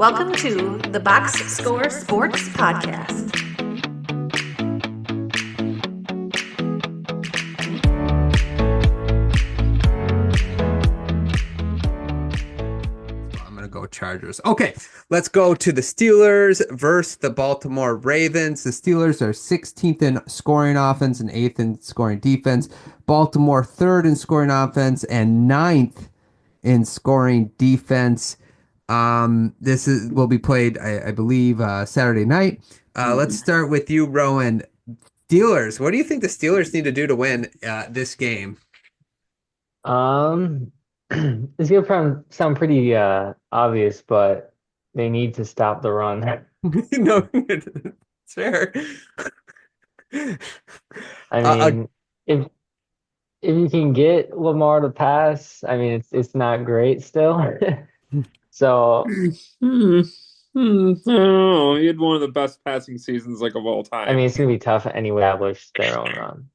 Welcome to the Box Score Sports Podcast. I'm going to go Chargers. Okay, let's go to the Steelers versus the Baltimore Ravens. The Steelers are 16th in scoring offense and 8th in scoring defense. Baltimore 3rd in scoring offense and 9th in scoring defense. This will be played, I believe, Saturday night. Let's start with you, Rowan. Steelers. What do you think the Steelers need to do to win this game? Um, it's gonna sound pretty obvious, but they need to stop the run. No, it's fair. I Uh, mean, if if you can get Lamar to pass, I mean it's not great still. So Hmm. Oh, he had one of the best passing seasons like of all I mean time. it's gonna be tough anyway to establish their own run.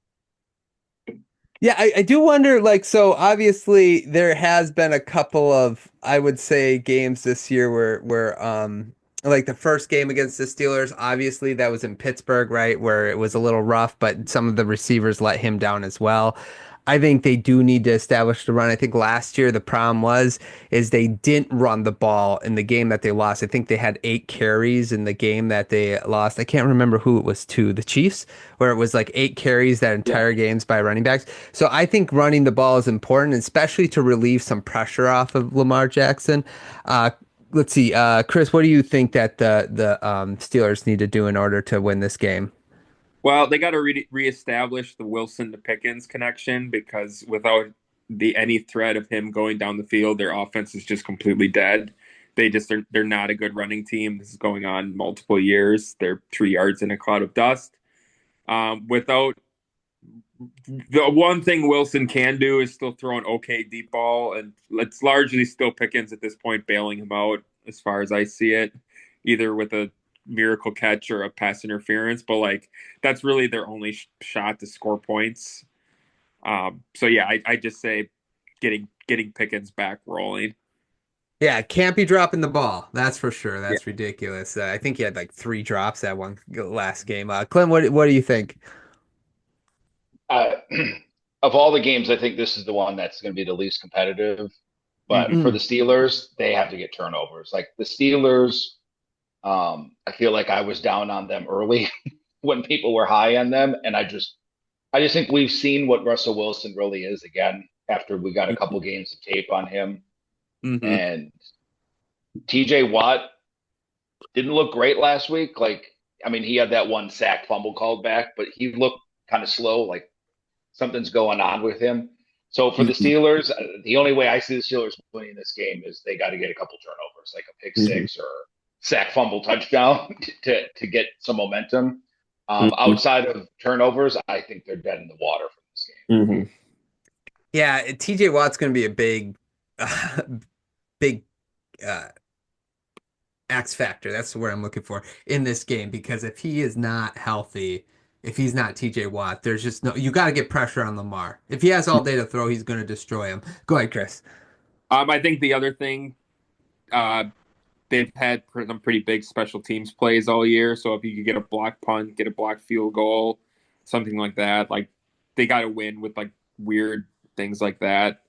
Yeah, I do wonder, like, so obviously there has been a couple of, I would say, games this year where like the first game against the Steelers, obviously that was in Pittsburgh, right, where it was a little rough, but some of the receivers let him down as well. I think they do need to establish the run. I think last year the problem is they didn't run the ball in the game that they lost. I think they had 8 carries in the game that they lost. I can't remember who it was to, the Chiefs, where it was like 8 carries that Yeah. entire games by running backs. So I think running the ball is important, especially to relieve some pressure off of Lamar Jackson. Let's see, Chris, what do you think that the Steelers need to do in order to win this game? Well, they got to reestablish the Wilson to Pickens connection because without the any threat of him going down the field, their offense is just completely dead. They're not a good running team. This is going on multiple years. They're 3 yards in a cloud of dust. Without the one thing Wilson can do is still throw an okay deep ball, and it's largely still Pickens at this point bailing him out as far as I see it, either with a miracle catch or a pass interference. But like that's really their only shot to score points. So yeah, I just say getting Pickens back rolling. Yeah, can't be dropping the ball. That's for sure. Yeah. That's ridiculous. I think he had like 3 drops that one last game. Clem, what do you think? Uh, of all the games, I think this is the one that's going to be the least competitive. But Mhm. for Mm. the Steelers, they have to get turnovers. Like the Steelers, I feel like I was down on them early when people were high on them, and I just think we've seen what Russell Wilson really is again after we got a couple games of tape on him. Mhm. And T.J. Watt didn't look great last week. Like, I mean, he had that one sack fumble called back, but he looked kind of slow. Like something's going on with him. So for the Mhm. Steelers, the only way I see the Steelers winning this game is they got to get a couple turnovers, like a pick Mhm. six or sack fumble touchdown to get some momentum. Mhm. Outside of turnovers, I think they're dead in the water from this game. Mhm. Yeah, TJ Watt's going to be a big uh, X factor. That's the word I'm looking for in this game because if he is not healthy, if he's not TJ Watt, there's just no. You got to get pressure on Lamar. If he has all day to throw, he's going to destroy him. Go ahead, Chris. I think the other thing, uh, they've had some pretty big special teams plays all year. So if you could get a block punt, get a block field goal, something like that, like they got to win with like weird things like that.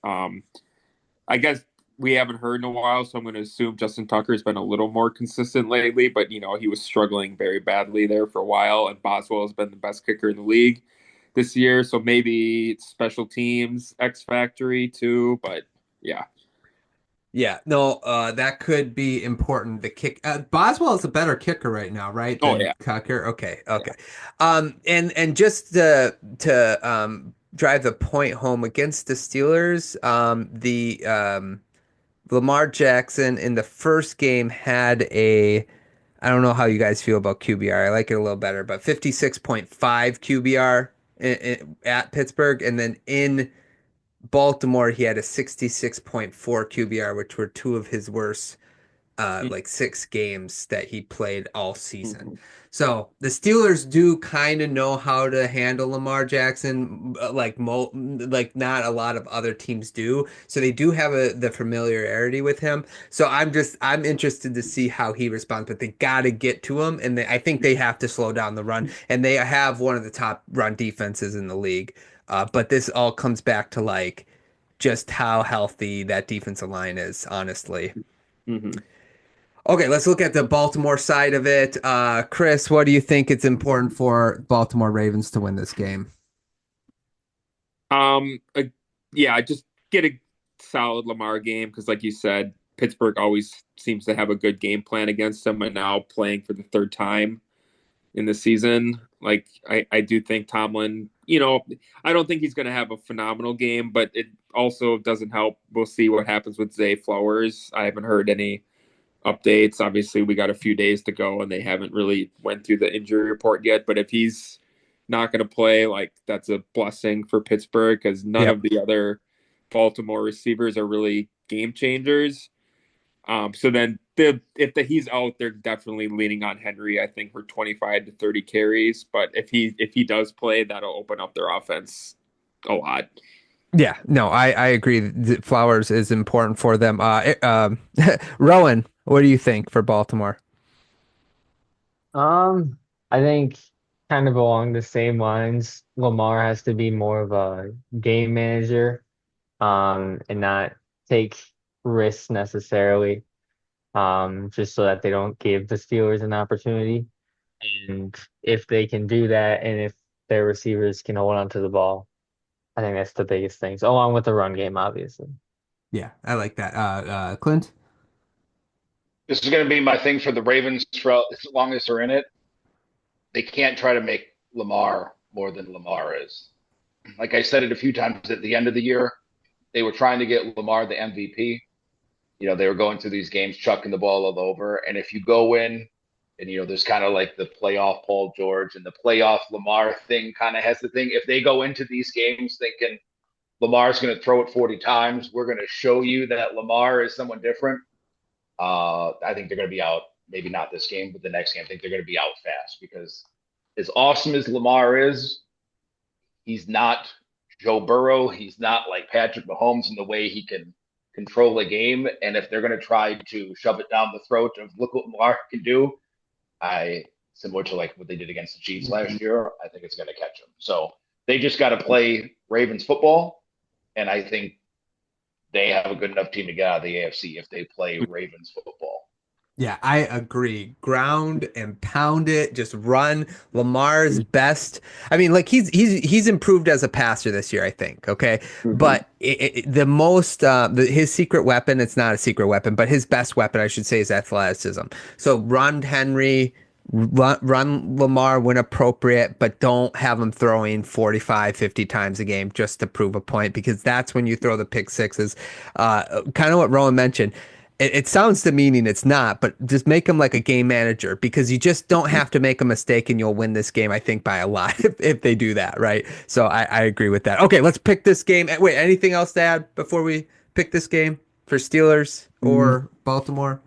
I guess we haven't heard in a while, so I'm going to assume Justin Tucker's been a little more consistent lately. But he was struggling very badly there for a while, and Boswell has been the best kicker in the league this year. So maybe it's special teams X factory too. But yeah. Yeah, no, that could be important. The kick, Boswell is a better kicker right now, right, Oh than yeah. Tucker. Okay, Yeah. okay. And just to drive the point home against the Steelers, the Lamar Jackson in the first game had a, I don't know how you guys feel about QBR. I like it a little better, but 56.5 QBR at Pittsburgh, and then in Baltimore, he had a 66.4 QBR, which were two of his worst like 6 games that he played all season. So the Steelers do kind of know how to handle Lamar Jackson, like not a lot of other teams do. So they do have the familiarity with him. So I'm interested to see how he responds. But they got to get to him, and I think they have to slow down the run. And they have one of the top run defenses in the league. But this all comes back to like just how healthy that defensive line is, honestly. Mm-hmm. Okay, let's look at the Baltimore side of it. Chris, what do you think it's important for Baltimore Ravens to win this game? Yeah, just get a solid Lamar game because, like you said, Pittsburgh always seems to have a good game plan against them, and now playing for the 3rd time in the season. Like, I do think Tomlin, I don't think he's going to have a phenomenal game, but it also doesn't help. We'll see what happens with Zay Flowers. I haven't heard any updates. Obviously, we got a few days to go, and they haven't really went through the injury report yet. But if he's not going to play, like, that's a blessing for Pittsburgh because none of the other Baltimore receivers are really game changers. So then if he's out, they're definitely leaning on Henry, I think, for 25 to 30 carries. But if he does play, that'll open up their offense a lot. Yeah, no, I agree. Flowers is important for them. Rowan, what do you think for Baltimore? I think kind of along the same lines, Lamar has to be more of a game manager, and not take risks necessarily, just so that they don't give the Steelers an opportunity. And if they can do that, and if their receivers can hold on to the ball, I think that's the biggest things, along with the run game, obviously. Yeah, I like that. Clint? This is going to be my thing for the Ravens for as long as they're in it. They can't try to make Lamar more than Lamar is. Like I said it a few times at the end of the year, they were trying to get Lamar the MVP. They were going through these games, chucking the ball all over. And if you go in and, there's kind of like the playoff Paul George and the playoff Lamar thing kind of has the thing. If they go into these games thinking Lamar's going to throw it 40 times, we're going to show you that Lamar is someone different. I think they're going to be out, maybe not this game, but the next game. I think they're going to be out fast because as awesome as Lamar is, he's not Joe Burrow. He's not like Patrick Mahomes in the way he can control a game. And if they're going to try to shove it down the throat of look what Lamar can do, similar to like what they did against the Chiefs last year, I think it's going to catch them. So they just got to play Ravens football. And I think they have a good enough team to get out of the AFC if they play Ravens football. Yeah, I agree. Ground and pound it, just run. Lamar's best. I mean, like he's improved as a passer this year, I think. Okay, but his secret weapon. It's not a secret weapon, but his best weapon, I should say, is athleticism. So run Henry, run Lamar when appropriate, but don't have him throwing 45, 50 times a game just to prove a point, because that's when you throw the pick sixes. Kind of what Rowan mentioned. It sounds demeaning, it's not, but just make him like a game manager, because you just don't have to make a mistake and you'll win this game, I think, by a lot if they do that, right? So I agree with that. Okay, let's pick this game. Wait, anything else to add before we pick this game for Steelers or Baltimore?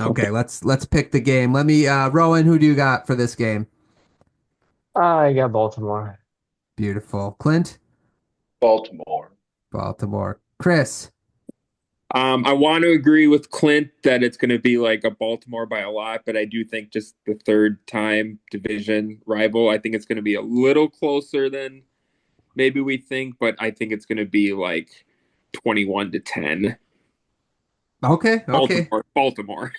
Okay, let's pick the game. Let me, Rowan, who do you got for this game? I got Baltimore. Beautiful. Clint? Baltimore. Chris? I want to agree with Clint that it's going to be like a Baltimore by a lot, but I do think just the 3rd time division rival, I think it's going to be a little closer than maybe we think, but I think it's going to be like 21-10. Okay. Baltimore.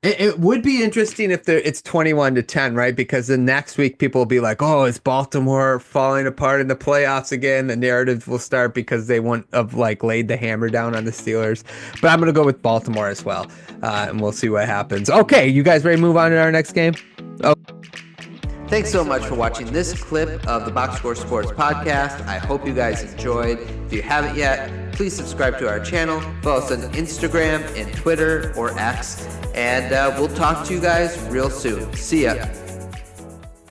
It would be interesting if it's 21-10, right? Because the next week people will be like, "Oh, is Baltimore falling apart in the playoffs again?" The narrative will start because they wouldn't have like laid the hammer down on the Steelers. But I'm gonna go with Baltimore as well, and we'll see what happens. Okay, you guys ready to move on to our next game? Oh. Thanks so much for watching this clip of the Box Score Sports Podcast. I hope you guys enjoyed. If you haven't yet, please subscribe to our channel. Follow us on Instagram and Twitter or X. And we'll talk to you guys real soon. See ya.